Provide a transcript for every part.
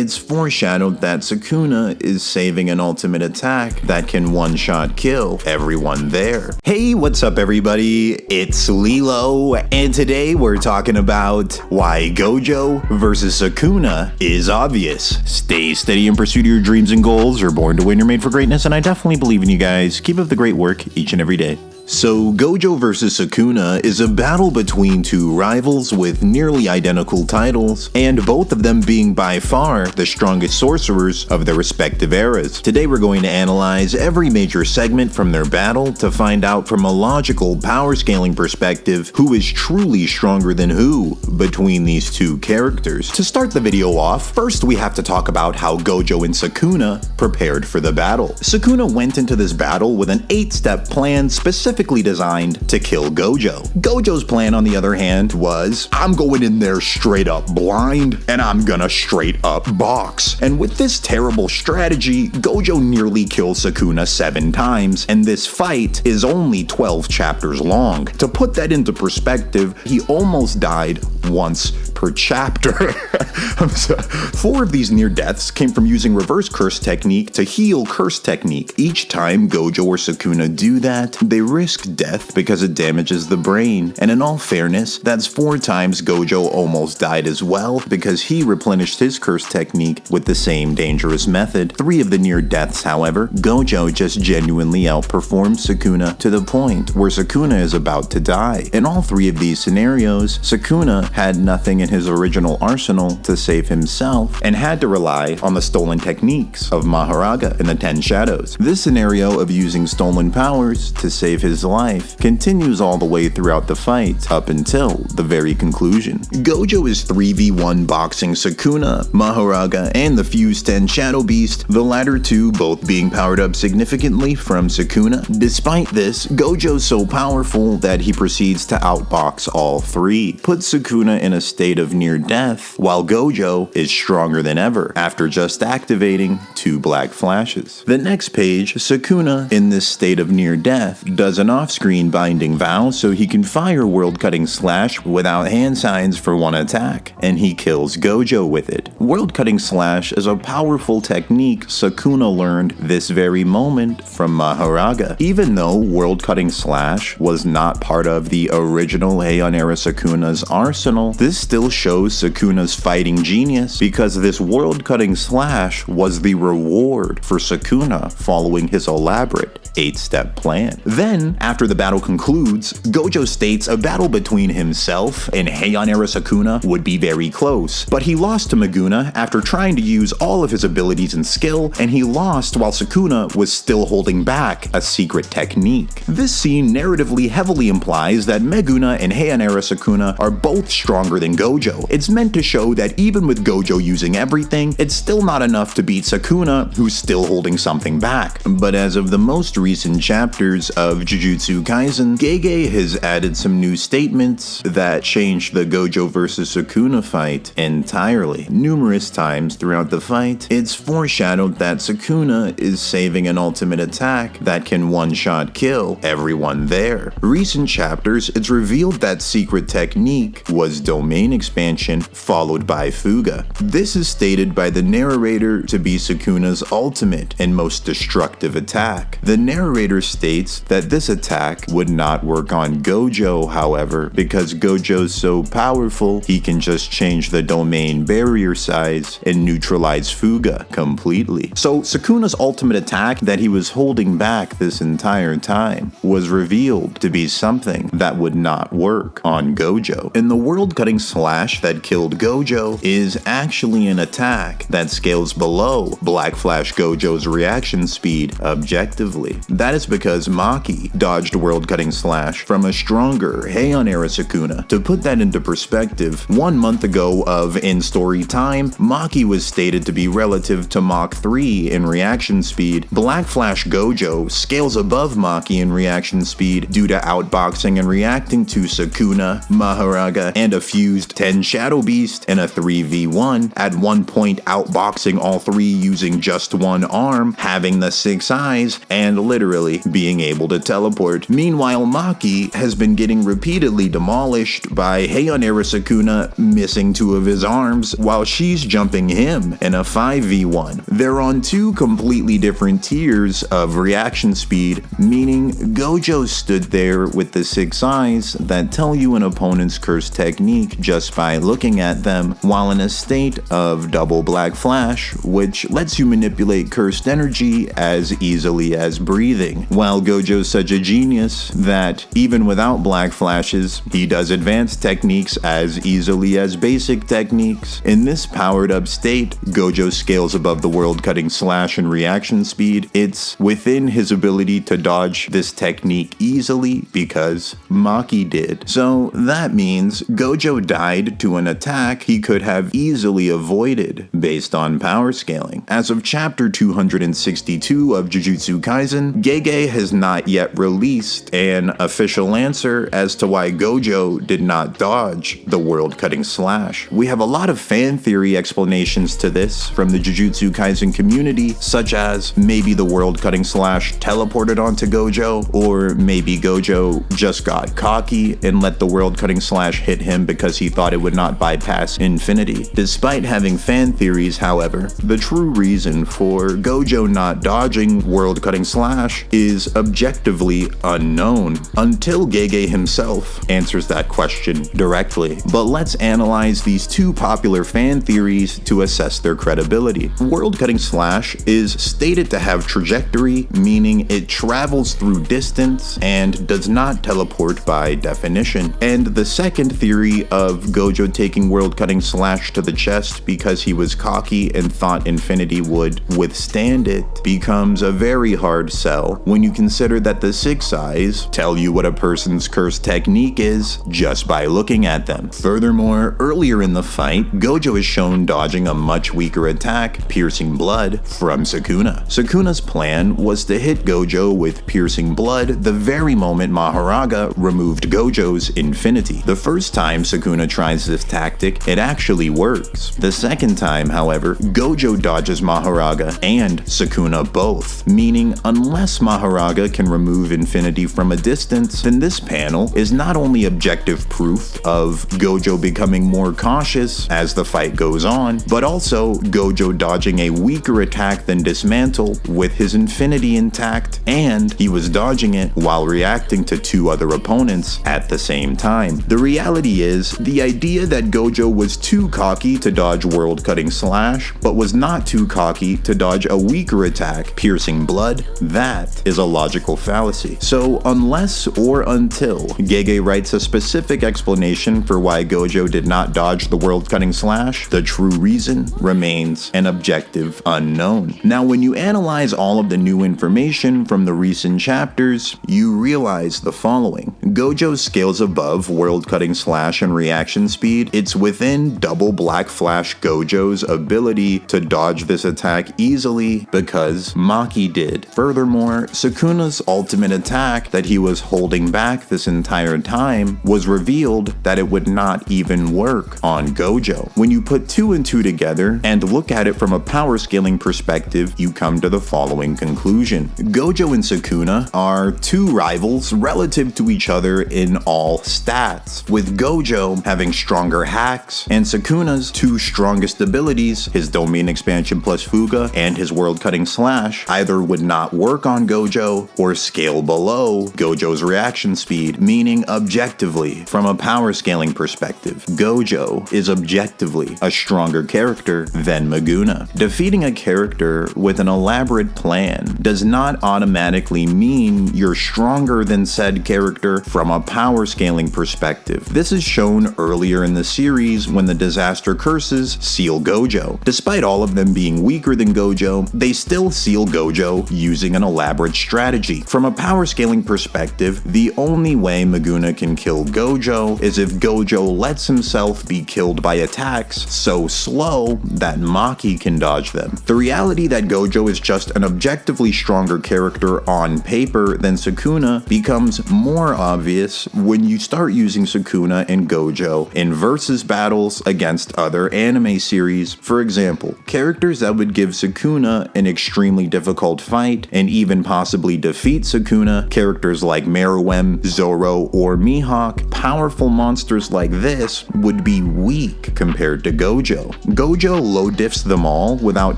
it's foreshadowed that Sukuna is saving an ultimate attack that can one-shot kill everyone there. Hey, what's up everybody? It's LeeLos, and today we're talking about why Gojo versus Sukuna is obvious. Stay steady in pursuit of your dreams and goals. You're born to win, you're made for greatness, and I definitely believe in you guys. Keep up the great work each and every day. So, Gojo vs. Sukuna is a battle between two rivals with nearly identical titles, and both of them being by far the strongest sorcerers of their respective eras. Today we're going to analyze every major segment from their battle to find out from a logical power scaling perspective who is truly stronger than who between these two characters. To start the video off, first we have to talk about how Gojo and Sukuna prepared for the battle. Sukuna went into this battle with an 8-step plan specifically designed to kill Gojo. Gojo's plan, on the other hand, was, I'm going in there straight up blind, and I'm gonna straight up box. And with this terrible strategy, Gojo nearly kills Sukuna 7 times, and this fight is only 12 chapters long. To put that into perspective, he almost died once per chapter. 4 of these near deaths came from using reverse curse technique to heal curse technique. Each time Gojo or Sukuna do that, they risk death because it damages the brain. And in all fairness, that's 4 times Gojo almost died as well because he replenished his curse technique with the same dangerous method. 3 of the near deaths, however, Gojo just genuinely outperformed Sukuna to the point where Sukuna is about to die. In all 3 of these scenarios, Sukuna had nothing in his original arsenal to save himself and had to rely on the stolen techniques of Mahoraga in the 10 Shadows. This scenario of using stolen powers to save his life continues all the way throughout the fight up until the very conclusion. Gojo is 3v1 boxing Sukuna, Mahoraga, and the fused 10 Shadow Beast, the latter 2 both being powered up significantly from Sukuna. Despite this, Gojo's so powerful that he proceeds to outbox all 3, puts Sukuna in a state of near death, while Gojo is stronger than ever after just activating 2 black flashes. The next page, Sukuna, in this state of near death, does an off-screen binding vow so he can fire world-cutting slash without hand signs for 1 attack, and he kills Gojo with it. World-cutting slash is a powerful technique Sukuna learned this very moment from Mahoraga. Even though world-cutting slash was not part of the original Heian era Sukuna's arsenal, this still shows Sukuna's fighting genius because this world-cutting slash was the reward for Sukuna following his elaborate 8-step plan. Then, after the battle concludes, Gojo states a battle between himself and Heian era Sukuna would be very close, but he lost to Maguna after trying to use all of his abilities and skill, and he lost while Sukuna was still holding back a secret technique. This scene narratively heavily implies that Maguna and Heian era Sukuna are both stronger than Gojo. It's meant to show that even with Gojo using everything, it's still not enough to beat Sukuna, who's still holding something back. But as of the most recent chapters of Jujutsu Kaisen, Gege has added some new statements that changed the Gojo vs. Sukuna fight entirely. Numerous times throughout the fight, it's foreshadowed that Sukuna is saving an ultimate attack that can one-shot kill everyone there. Recent chapters, it's revealed that secret technique was domain expansion followed by Fuga. This is stated by the narrator to be Sukuna's ultimate and most destructive attack. The narrator states that this attack would not work on Gojo, however, because Gojo's so powerful, he can just change the domain barrier size and neutralize Fuga completely. So Sukuna's ultimate attack that he was holding back this entire time was revealed to be something that would not work on Gojo. And the world-cutting slash that killed Gojo is actually an attack that scales below Black Flash Gojo's reaction speed objectively. That is because Maki dodged world-cutting slash from a stronger Heian era Sukuna. To put that into perspective, 1 month ago of in-story time, Maki was stated to be relative to Mach 3 in reaction speed. Black Flash Gojo scales above Maki in reaction speed due to outboxing and reacting to Sukuna, Mahoraga, and a fused 10 Shadow Beast in a 3v1, at one point outboxing all three using just one arm, having the 6 eyes, and literally being able to teleport. Meanwhile, Maki has been getting repeatedly demolished by Heian era Sukuna missing 2 of his arms while she's jumping him in a 5v1. They're on 2 completely different tiers of reaction speed, meaning Gojo stood there with the 6 eyes that tell you an opponent's curse technique just by looking at them, while in a state of double black flash, which lets you manipulate cursed energy as easily as breathing. While Gojo's such a genius that even without black flashes, he does advanced techniques as easily as basic techniques. In this powered up state, Gojo scales above the world-cutting slash and reaction speed. It's within his ability to dodge this technique easily because Maki did. So that means Gojo died to an attack he could have easily avoided based on power scaling. As of chapter 262 of Jujutsu Kaisen, Gege has not yet released an official answer as to why Gojo did not dodge the world-cutting slash. We have a lot of fan theory explanations to this from the Jujutsu Kaisen community, such as maybe the world-cutting slash teleported onto Gojo, or maybe Gojo just got cocky and let the world-cutting slash hit him because he thought it would not bypass infinity. Despite having fan theories, however, the true reason for Gojo not dodging world-cutting slash is objectively unknown until Gege himself answers that question directly. But let's analyze these 2 popular fan theories to assess their credibility. World-cutting slash is stated to have trajectory, meaning it travels through distance and does not teleport by definition. And the second theory of Gojo taking world-cutting slash to the chest because he was cocky and thought infinity would withstand it becomes a very hard sell when you consider that the 6 eyes tell you what a person's curse technique is just by looking at them. Furthermore, earlier in the fight, Gojo is shown dodging a much weaker attack, Piercing Blood, from Sukuna. Sukuna's plan was to hit Gojo with Piercing Blood the very moment Mahoraga removed Gojo's infinity. The first time Sukuna tries this tactic, it actually works. The second time, however, Gojo dodges Mahoraga and Sukuna both, meaning unless Mahoraga can remove infinity from a distance, then this panel is not only objective proof of Gojo becoming more cautious as the fight goes on, but also Gojo dodging a weaker attack than Dismantle with his infinity intact, and he was dodging it while reacting to 2 other opponents at the same time. The reality is, the idea that Gojo was too cocky to dodge world-cutting slash, but was not too cocky to dodge a weaker attack, Piercing Blood, that is a logical fallacy. So unless or until Gege writes a specific explanation for why Gojo did not dodge the world-cutting slash, the true reason remains an objective unknown. Now, when you analyze all of the new information from the recent chapters, you realize the following. Gojo scales above world-cutting slash and reaction speed. It's within double black flash Gojo's ability to dodge this attack easily because Maki did. Furthermore, Sukuna's ultimate attack that he was holding back this entire time was revealed that it would not even work on Gojo. When you put 2 and 2 together and look at it from a power scaling perspective, you come to the following conclusion. Gojo and Sukuna are 2 rivals relative to each other in all stats, with Gojo having stronger hacks and Sukuna's 2 strongest abilities, his domain expansion plus Fuga and his world-cutting slash, either would not work on Gojo or scale below Gojo's reaction speed, meaning objectively, from a power scaling perspective, Gojo is objectively a stronger character than Maguna. Defeating a character with an elaborate plan does not automatically mean you're stronger than said character from a power scaling perspective. This is shown earlier in the series when the disaster curses seal Gojo. Despite all of them being weaker than Gojo, they still seal Gojo using an elaborate strategy. From a power scaling perspective, the only way Maguna can kill Gojo is if Gojo lets himself be killed by attacks so slow that Maki can dodge them. The reality that Gojo is just an objectively stronger character on paper than Sukuna becomes more obvious when you start using Sukuna and Gojo in versus battles against other anime series. For example, characters that would give Sukuna an extremely difficult fight and even possibly defeat Sukuna, characters like Meruem, Zoro, or Mihawk. Powerful monsters like this would be weak compared to Gojo. Gojo low diffs them all without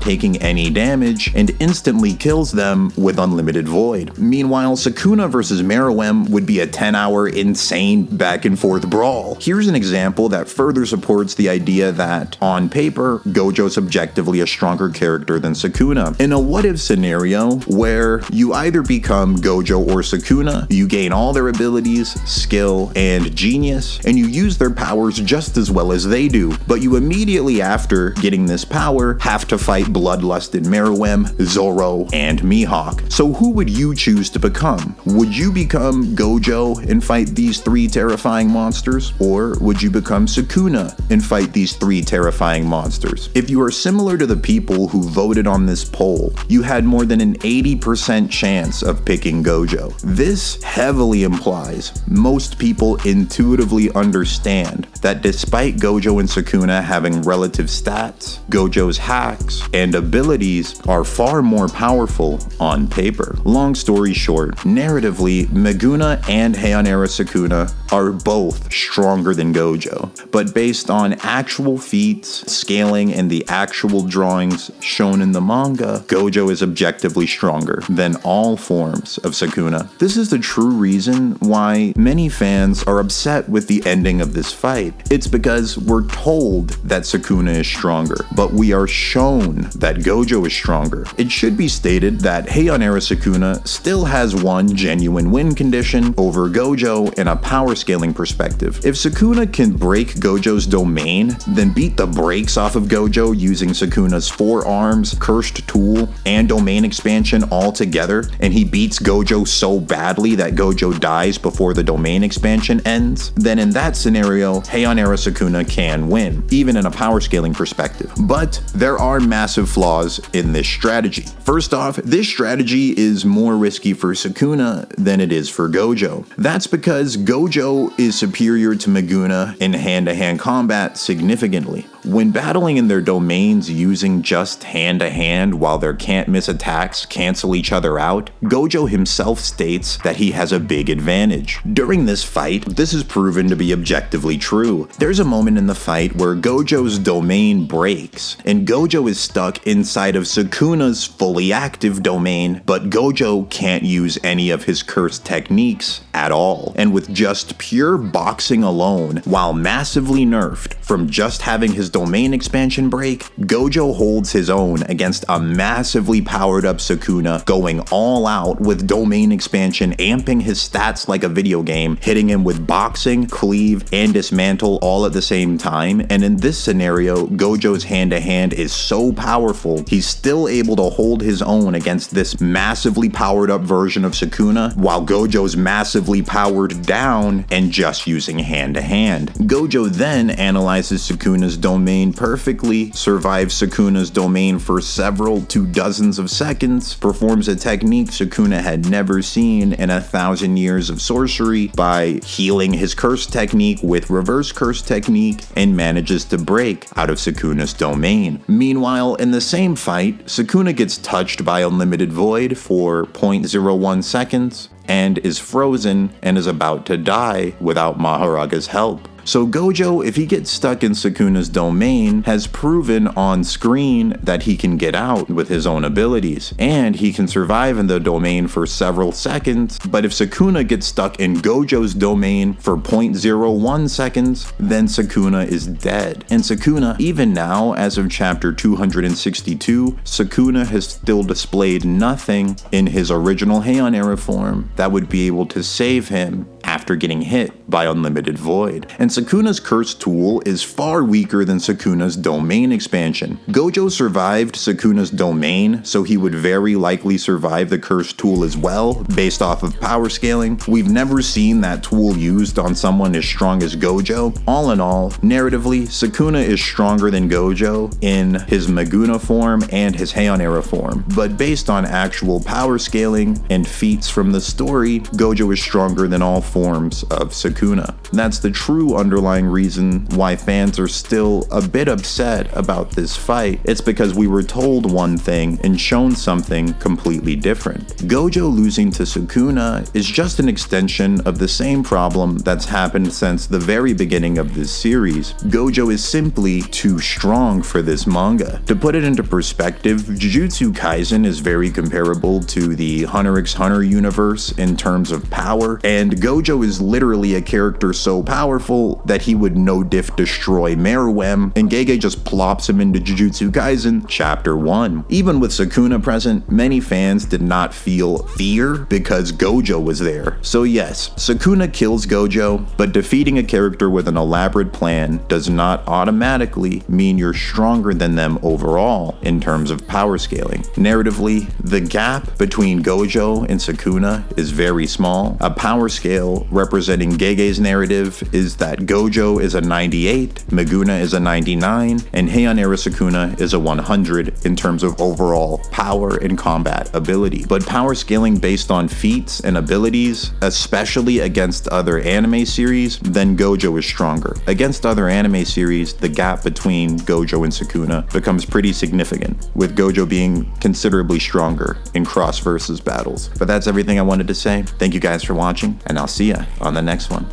taking any damage and instantly kills them with unlimited void. Meanwhile, Sukuna versus Meruem would be a 10-hour insane back and forth brawl. Here's an example that further supports the idea that, on paper, Gojo's objectively a stronger character than Sukuna. In a what-if scenario where you either become Gojo or Sukuna, you gain all their abilities, skill, and genius, and you use their powers just as well as they do, but you immediately after getting this power have to fight bloodlusted Meruem, Zoro, and Mihawk. So who would you choose to become? Would you become Gojo and fight these 3 terrifying monsters? Or would you become Sukuna and fight these 3 terrifying monsters? If you are similar to the people who voted on this poll, you had more than an 80% chance of picking Gojo. This heavily implies most people intuitively understand that despite Gojo and Sukuna having relative stats, Gojo's hacks and abilities are far more powerful on paper. Long story short, narratively, Meguna and Heian era Sukuna are both stronger than Gojo, but based on actual feats, scaling, and the actual drawings shown in the manga, Gojo is objectively stronger than all forms of Sukuna. This is the true reason why many fans are upset with the ending of this fight. It's because we're told that Sukuna is stronger, but we are shown that Gojo is stronger. It should be stated that Heian era Sukuna still has one genuine win condition over Gojo in a power scaling perspective. If Sukuna can break Gojo's domain, then beat the brakes off of Gojo using Sukuna's 4 arms, cursed tool, and domain expansion all together, and he beats Gojo so badly that Gojo dies before the domain expansion ends, then in that scenario, Heian era Sukuna can win, even in a power scaling perspective. But there are massive flaws in this strategy. First off, this strategy is more risky for Sukuna than it is for Gojo. That's because Gojo is superior to Meguna in hand-to-hand combat significantly. When battling in their domains using just hand-to-hand while their can't-miss attacks cancel each other out, Gojo himself states that he has a big advantage. During this fight, this is proven to be objectively true. There's a moment in the fight where Gojo's domain breaks, and Gojo is stuck inside of Sukuna's fully active domain, but Gojo can't use any of his cursed techniques at all. And with just pure boxing alone, while massively nerfed from just having his domain expansion break, Gojo holds his own against a massively powered up Sukuna, going all out with domain expansion, amping his stats like a video game, hitting him with boxing, cleave, and dismantle all at the same time. And in this scenario, Gojo's hand-to-hand is so powerful, he's still able to hold his own against this massively powered up version of Sukuna, while Gojo's massively powered down and just using hand-to-hand. Gojo then analyzes Sukuna's domain perfectly, survives Sukuna's domain for several to dozens of seconds, performs a technique Sukuna had never seen in 1,000 years of sorcery by healing his curse technique with reverse curse technique, and manages to break out of Sukuna's domain. Meanwhile, in the same fight, Sukuna gets touched by unlimited void for 0.01 seconds and is frozen and is about to die without Maharaga's help. So Gojo, if he gets stuck in Sukuna's domain, has proven on screen that he can get out with his own abilities, and he can survive in the domain for several seconds. But if Sukuna gets stuck in Gojo's domain for 0.01 seconds, then Sukuna is dead. And Sukuna, even now, as of chapter 262, Sukuna has still displayed nothing in his original Heian era form that would be able to save him after getting hit by unlimited void. And Sukuna's cursed tool is far weaker than Sukuna's domain expansion. Gojo survived Sukuna's domain, so he would very likely survive the cursed tool as well, based off of power scaling. We've never seen that tool used on someone as strong as Gojo. All in all, narratively, Sukuna is stronger than Gojo in his Meguna form and his Heian era form, but based on actual power scaling and feats from the story, Gojo is stronger than all forms forms of Sukuna. That's the true underlying reason why fans are still a bit upset about this fight. It's because we were told one thing and shown something completely different. Gojo losing to Sukuna is just an extension of the same problem that's happened since the very beginning of this series. Gojo is simply too strong for this manga. To put it into perspective, Jujutsu Kaisen is very comparable to the Hunter x Hunter universe in terms of power, and Gojo is literally a character so powerful that he would no-diff destroy Meruem, and Gege just plops him into Jujutsu Kaisen Chapter 1. Even with Sukuna present, many fans did not feel fear because Gojo was there. So yes, Sukuna kills Gojo, but defeating a character with an elaborate plan does not automatically mean you're stronger than them overall in terms of power scaling. Narratively, the gap between Gojo and Sukuna is very small. A power scale representing Gege's narrative is that Gojo is a 98, Meguna is a 99, and Heian era Sukuna is a 100 in terms of overall power and combat ability. But power scaling based on feats and abilities, especially against other anime series, then Gojo is stronger. Against other anime series, the gap between Gojo and Sukuna becomes pretty significant, with Gojo being considerably stronger in cross versus battles. But that's everything I wanted to say. Thank you guys for watching, and I'll see ya on the next one.